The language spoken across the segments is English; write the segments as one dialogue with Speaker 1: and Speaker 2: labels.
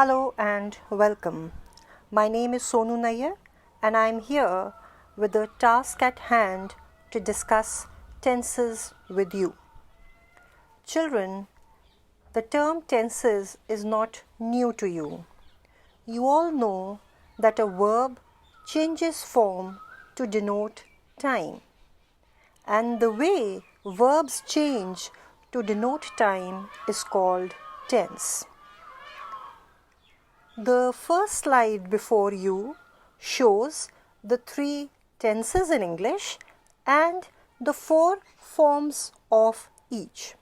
Speaker 1: Hello and welcome. My name is Sonu Nayyar and I am here with the task at hand to discuss tenses with you. Children, the term tenses is not new to you. You all know that a verb changes form to denote time. And the way verbs change to denote time is called tense. The first slide before you shows the three tenses in English and the four forms of each.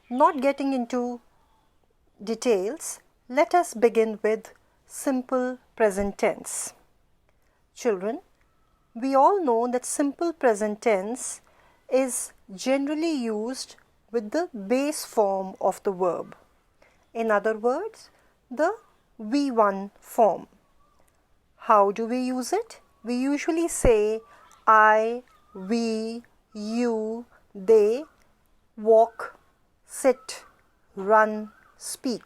Speaker 1: Not getting into details, let us begin with simple present tense. Children, we all know that simple present tense is generally used with the base form of the verb. In other words, the V1 form. How do we use it? We usually say I, we, you, they, walk, sit, run, speak.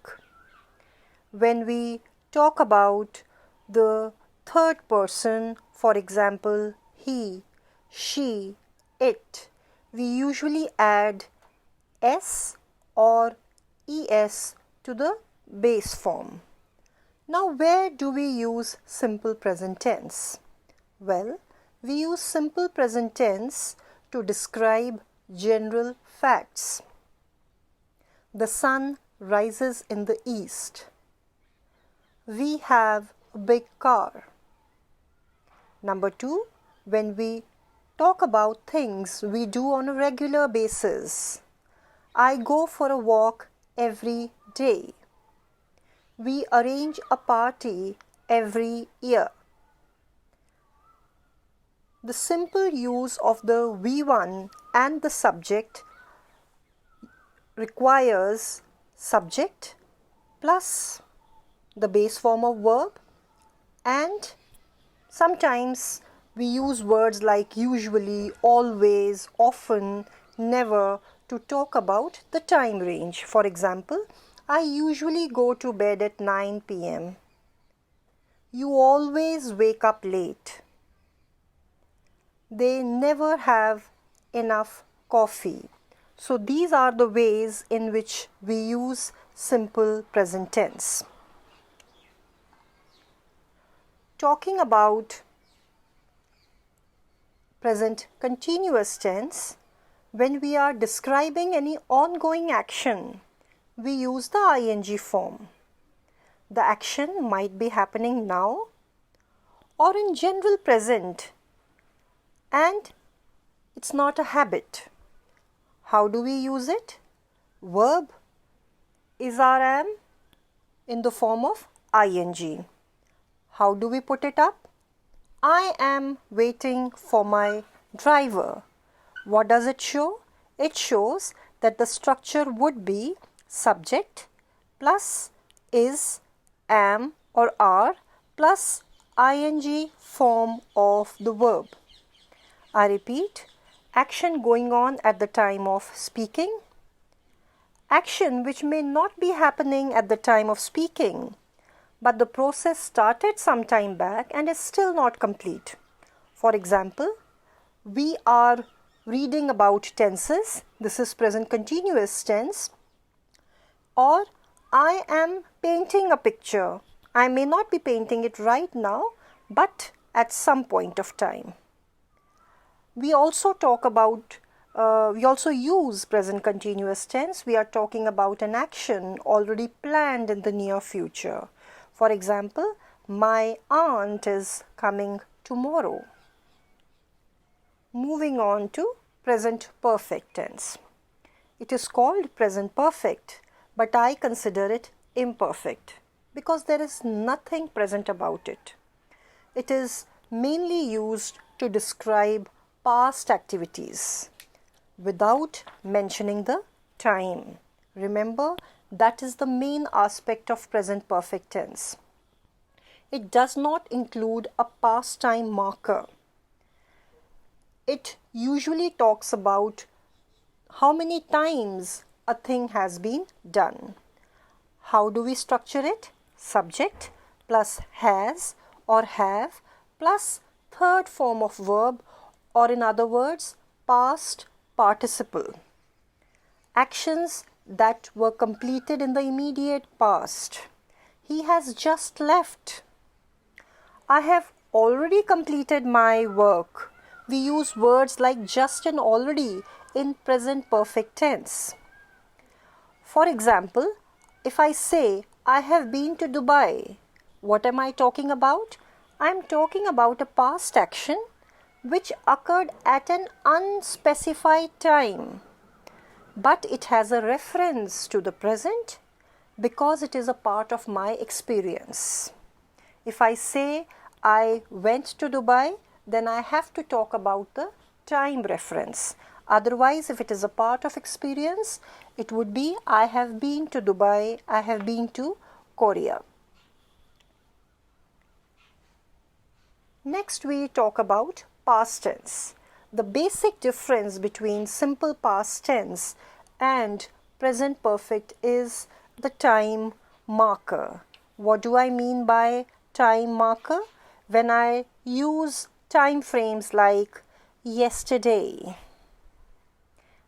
Speaker 1: When we talk about the third person, for example, he, she, it, we usually add S or ES to the base form. Now, where do we use simple present tense? Well, we use simple present tense to describe general facts. The sun rises in the east. We have a big car. Number two, when we talk about things we do on a regular basis. I go for a walk every day. We arrange a party every year. The simple use of the V1 and the subject requires subject plus the base form of verb, and sometimes we use words like usually, always, often, never to talk about the time range. For example, I usually go to bed at 9 p.m. You always wake up late. They never have enough coffee. So these are the ways in which we use simple present tense. Talking about present continuous tense, when we are describing any ongoing action, we use the ing form. The action might be happening now or in general present, and it's not a habit. How do we use it? Verb is our am in the form of ing. How do we put it up? I am waiting for my driver. What does it show? It shows that the structure would be subject plus is, am or are plus ing form of the verb. I repeat, action going on at the time of speaking, action which may not be happening at the time of speaking, but the process started some time back and is still not complete. For example, we are reading about tenses. This is present continuous tense. Or I am painting a picture. I may not be painting it right now, but at some point of time. We also use present continuous tense. We are talking about an action already planned in the near future. For example, my aunt is coming tomorrow. Moving on to present perfect tense. It is called present perfect, but I consider it imperfect because there is nothing present about it. It is mainly used to describe past activities without mentioning the time. Remember, that is the main aspect of present perfect tense. It does not include a past time marker. It usually talks about how many times a thing has been done. How do we structure it? Subject plus has or have plus third form of verb, or in other words, past participle. Actions that were completed in the immediate past. He has just left. I have already completed my work. We use words like just and already in present perfect tense. For example, if I say, I have been to Dubai, what am I talking about? I am talking about a past action which occurred at an unspecified time. But it has a reference to the present because it is a part of my experience. If I say, I went to Dubai, then I have to talk about the time reference. Otherwise, if it is a part of experience, it would be I have been to Dubai, I have been to Korea. Next, we talk about past tense. The basic difference between simple past tense and present perfect is the time marker. What do I mean by time marker? When I use time frames like yesterday,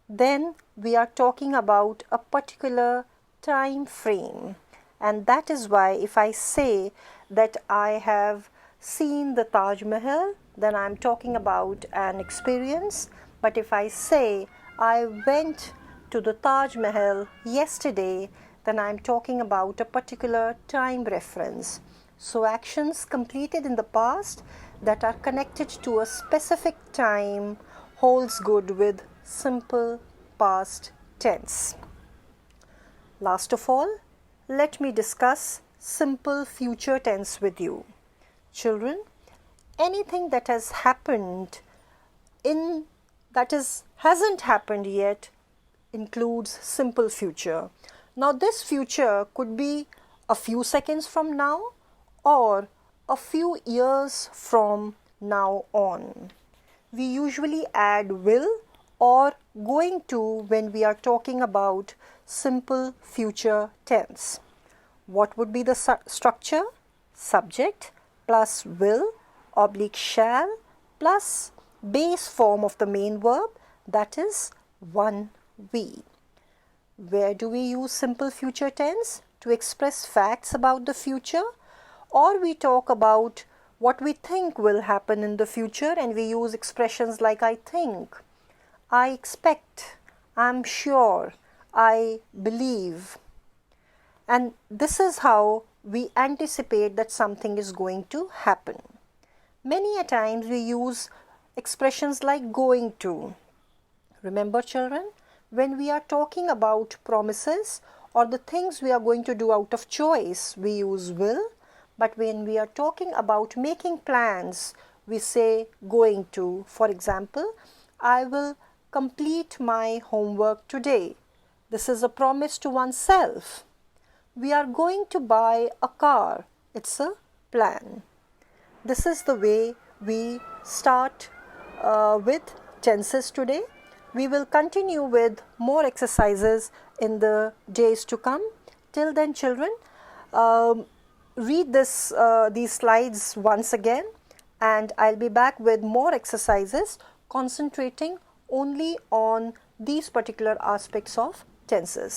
Speaker 1: then we are talking about a particular time frame, and that is why if I say that I have seen the Taj Mahal, then I am talking about an experience. But if I say I went to the Taj Mahal yesterday, then I am talking about a particular time reference. So actions completed in the past that are connected to a specific time holds good with simple past tense. Last of all, let me discuss simple future tense with you. Children, anything that has happened hasn't happened yet includes simple future. Now this future could be a few seconds from now or a few years from now on. We usually add will or going to when we are talking about simple future tense. What would be the structure? Subject plus will oblique shall plus base form of the main verb, that is 1V. Where do we use simple future tense? To express facts about the future, or we talk about what we think will happen in the future and we use expressions like I think, I expect, I'm sure, I believe. And this is how we anticipate that something is going to happen. Many a times we use expressions like going to. Remember children, when we are talking about promises or the things we are going to do out of choice, we use will. But when we are talking about making plans, we say going to. For example, I will complete my homework today. This is a promise to oneself. We are going to buy a car. It's a plan. This is the way we start with tenses today. We will continue with more exercises in the days to come. Till then, children, read these slides once again, and I'll be back with more exercises concentrating only on these particular aspects of tenses.